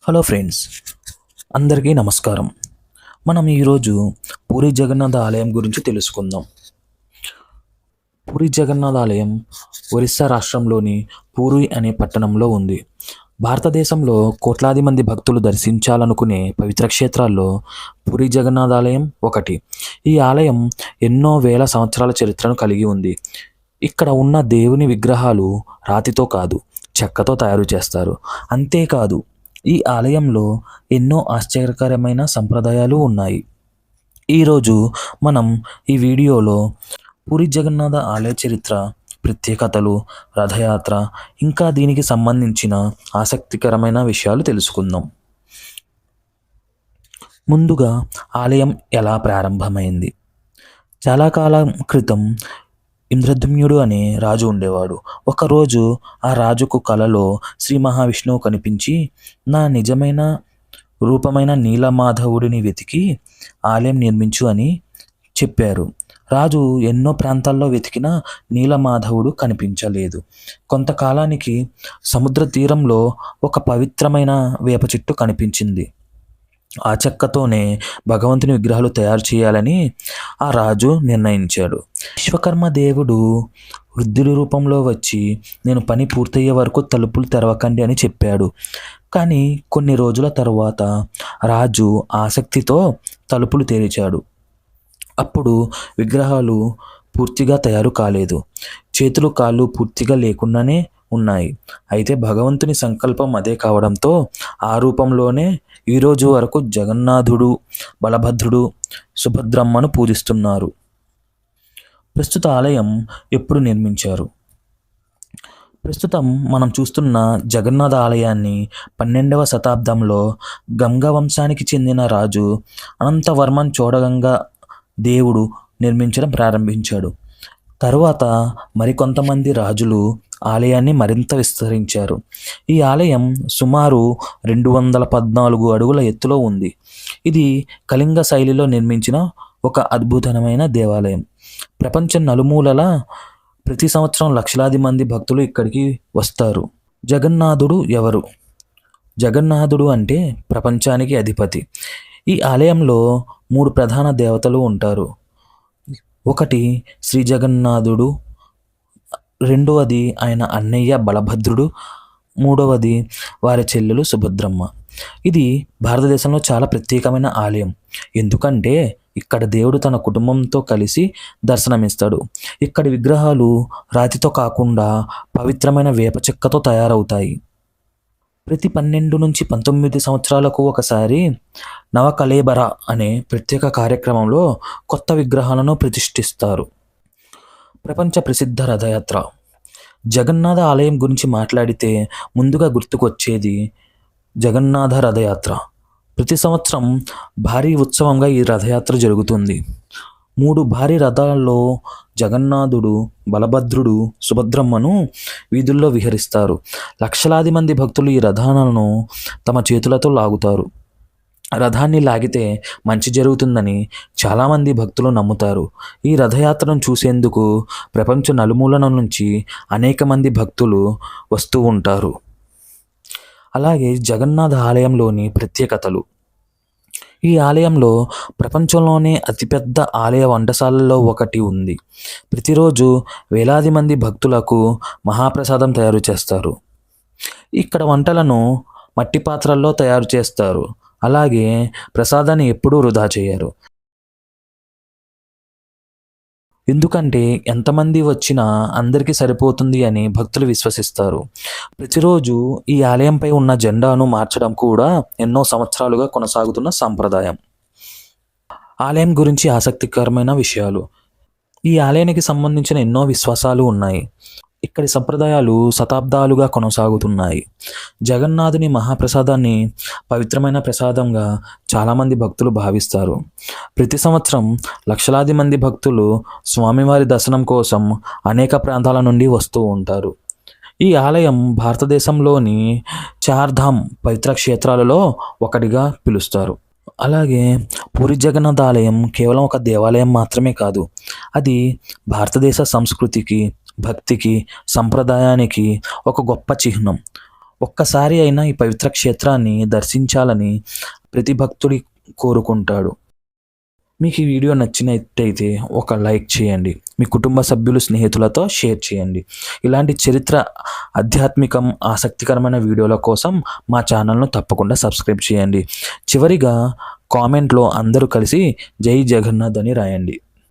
Hello friends, అందరికీ నమస్కారం. మనం ఈరోజు పూరి జగన్నాథ ఆలయం గురించి తెలుసుకుందాం. పూరి జగన్నాథ ఆలయం ఒరిస్సా రాష్ట్రంలోని పూరి అనే పట్టణంలో ఉంది. భారతదేశంలో కోట్లాది మంది భక్తులు దర్శించాలనుకునే పవిత్ర క్షేత్రాల్లో పూరి జగన్నాథ ఆలయం ఒకటి. ఈ ఆలయం ఎన్నో వేల సంవత్సరాల చరిత్రను కలిగి ఉంది. ఇక్కడ ఉన్న దేవుని విగ్రహాలు రాతితో కాదు, చెక్కతో తయారు చేస్తారు. అంతేకాదు, ఈ ఆలయంలో ఎన్నో ఆశ్చర్యకరమైన సంప్రదాయాలు ఉన్నాయి. ఈరోజు మనం ఈ వీడియోలో పూరి జగన్నాథ ఆలయ చరిత్ర, ప్రత్యేకతలు, రథయాత్ర, ఇంకా దీనికి సంబంధించిన ఆసక్తికరమైన విషయాలు తెలుసుకుందాం. ముందుగా ఆలయం ఎలా ప్రారంభమైంది? చాలా కాలం క్రితం ఇంద్రద్యుమ్నుడు అనే రాజు ఉండేవాడు. ఒకరోజు ఆ రాజుకు కలలో శ్రీ మహావిష్ణువు కనిపించి, నా నిజమైన రూపమైన నీలమాధవుడిని వెతికి ఆలయం నిర్మించు అని చెప్పారు. రాజు ఎన్నో ప్రాంతాల్లో వెతికినా నీలమాధవుడు కనిపించలేదు. కొంతకాలానికి సముద్ర తీరంలో ఒక పవిత్రమైన వేప చెట్టు కనిపించింది. ఆ చెక్కతోనే భగవంతుని విగ్రహాలు తయారు చేయాలని ఆ రాజు నిర్ణయించాడు. విశ్వకర్మ దేవుడు వృద్ధుల రూపంలో వచ్చి, నేను పని పూర్తయ్యే వరకు తలుపులు తెరవకండి అని చెప్పాడు. కానీ కొన్ని రోజుల తరువాత రాజు ఆసక్తితో తలుపులు తెరిచాడు. అప్పుడు విగ్రహాలు పూర్తిగా తయారు కాలేదు. చేతులు కాళ్ళు పూర్తిగా లేకుండానే ఉన్నాయి. అయితే భగవంతుని సంకల్పం అదే కావడంతో ఆ రూపంలోనే ఈరోజు వరకు జగన్నాథుడు, బలభద్రుడు, సుభద్రమ్మను పూజిస్తున్నారు. ప్రస్తుత ఆలయం ఎప్పుడు నిర్మించారు? ప్రస్తుతం మనం చూస్తున్న జగన్నాథ ఆలయాన్ని 12వ శతాబ్దంలో గంగ వంశానికి చెందిన రాజు అనంతవర్మన్ చోడగంగ దేవుడు నిర్మించడం ప్రారంభించాడు. తరువాత మరికొంతమంది రాజులు ఆలయాన్ని మరింత విస్తరించారు. ఈ ఆలయం సుమారు 214 అడుగుల ఎత్తులో ఉంది. ఇది కళింగ శైలిలో నిర్మించిన ఒక అద్భుతమైన దేవాలయం. ప్రపంచం నలుమూలల ప్రతి సంవత్సరం లక్షలాది మంది భక్తులు ఇక్కడికి వస్తారు. జగన్నాథుడు ఎవరు? జగన్నాథుడు అంటే ప్రపంచానికి అధిపతి. ఈ ఆలయంలో 3 ప్రధాన దేవతలు ఉంటారు. ఒకటి శ్రీ జగన్నాథుడు, రెండవది ఆయన అన్నయ్య బలభద్రుడు, మూడవది వారి చెల్లెలు సుభద్రమ్మ. ఇది భారతదేశంలో చాలా ప్రత్యేకమైన ఆలయం. ఎందుకంటే ఇక్కడ దేవుడు తన కుటుంబంతో కలిసి దర్శనమిస్తాడు. ఇక్కడి విగ్రహాలు రాతితో కాకుండా పవిత్రమైన వేప చెక్కతో తయారవుతాయి. ప్రతి 12 నుంచి 19 సంవత్సరాలకు ఒకసారి నవకళేబర అనే ప్రత్యేక కార్యక్రమంలో కొత్త విగ్రహాలను ప్రతిష్ఠిస్తారు. ప్రపంచ ప్రసిద్ధ రథయాత్ర. జగన్నాథ ఆలయం గురించి మాట్లాడితే ముందుగా గుర్తుకొచ్చేది జగన్నాథ రథయాత్ర. ప్రతి సంవత్సరం భారీ ఉత్సవంగా ఈ రథయాత్ర జరుగుతుంది. 3 భారీ రథాల్లో జగన్నాథుడు, బలభద్రుడు, సుభద్రమ్మను వీధుల్లో విహరిస్తారు. లక్షలాది మంది భక్తులు ఈ రథాలను తమ చేతులతో లాగుతారు. రథాన్ని లాగితే మంచి జరుగుతుందని చాలామంది భక్తులు నమ్ముతారు. ఈ రథయాత్రను చూసేందుకు ప్రపంచ నలుమూలల నుంచి అనేక మంది భక్తులు వస్తూ ఉంటారు. అలాగే జగన్నాథ ఆలయంలోని ప్రత్యేకతలు. ఈ ఆలయంలో ప్రపంచంలోనే అతిపెద్ద ఆలయ వంటశాలలో ఒకటి ఉంది. ప్రతిరోజు వేలాది మంది భక్తులకు మహాప్రసాదం తయారు చేస్తారు. ఇక్కడ వంటలను మట్టి పాత్రల్లో తయారు చేస్తారు. అలాగే ప్రసాదాన్ని ఎప్పుడూ వృధా చేయరు. ఎందుకంటే ఎంతమంది వచ్చినా అందరికీ సరిపోతుంది అని భక్తులు విశ్వసిస్తారు. ప్రతిరోజు ఈ ఆలయంపై ఉన్న జెండాను మార్చడం కూడా ఎన్నో సంవత్సరాలుగా కొనసాగుతున్న సాంప్రదాయం. ఆలయం గురించి ఆసక్తికరమైన విషయాలు. ఈ ఆలయానికి సంబంధించిన ఎన్నో విశ్వాసాలు ఉన్నాయి. ఇక్కడి సంప్రదాయాలు శతాబ్దాలుగా కొనసాగుతున్నాయి. జగన్నాథుని మహాప్రసాదాన్ని పవిత్రమైన ప్రసాదంగా చాలామంది భక్తులు భావిస్తారు. ప్రతి సంవత్సరం లక్షలాది మంది భక్తులు స్వామివారి దర్శనం కోసం అనేక ప్రాంతాల నుండి వస్తూ ఉంటారు. ఈ ఆలయం భారతదేశంలోని చార్ధామ్ పవిత్ర క్షేత్రాలలో ఒకటిగా పిలుస్తారు. అలాగే పూరి జగన్నాథ ఆలయం కేవలం ఒక దేవాలయం మాత్రమే కాదు, అది భారతదేశ సంస్కృతికి, భక్తికి, సంప్రదాయానికి ఒక గొప్ప చిహ్నం. ఒక్కసారి అయినా ఈ పవిత్ర క్షేత్రాన్ని దర్శించాలని ప్రతి భక్తుడి కోరుకుంటాడు. మీకు ఈ వీడియో నచ్చినట్టయితే ఒక లైక్ చేయండి. మీ కుటుంబ సభ్యులు, స్నేహితులతో షేర్ చేయండి. ఇలాంటి చరిత్ర, ఆధ్యాత్మికం, ఆసక్తికరమైన వీడియోల కోసం మా ఛానల్ను తప్పకుండా సబ్స్క్రైబ్ చేయండి. చివరిగా కామెంట్లో అందరూ కలిసి జై జగన్నాథ్ అని రాయండి.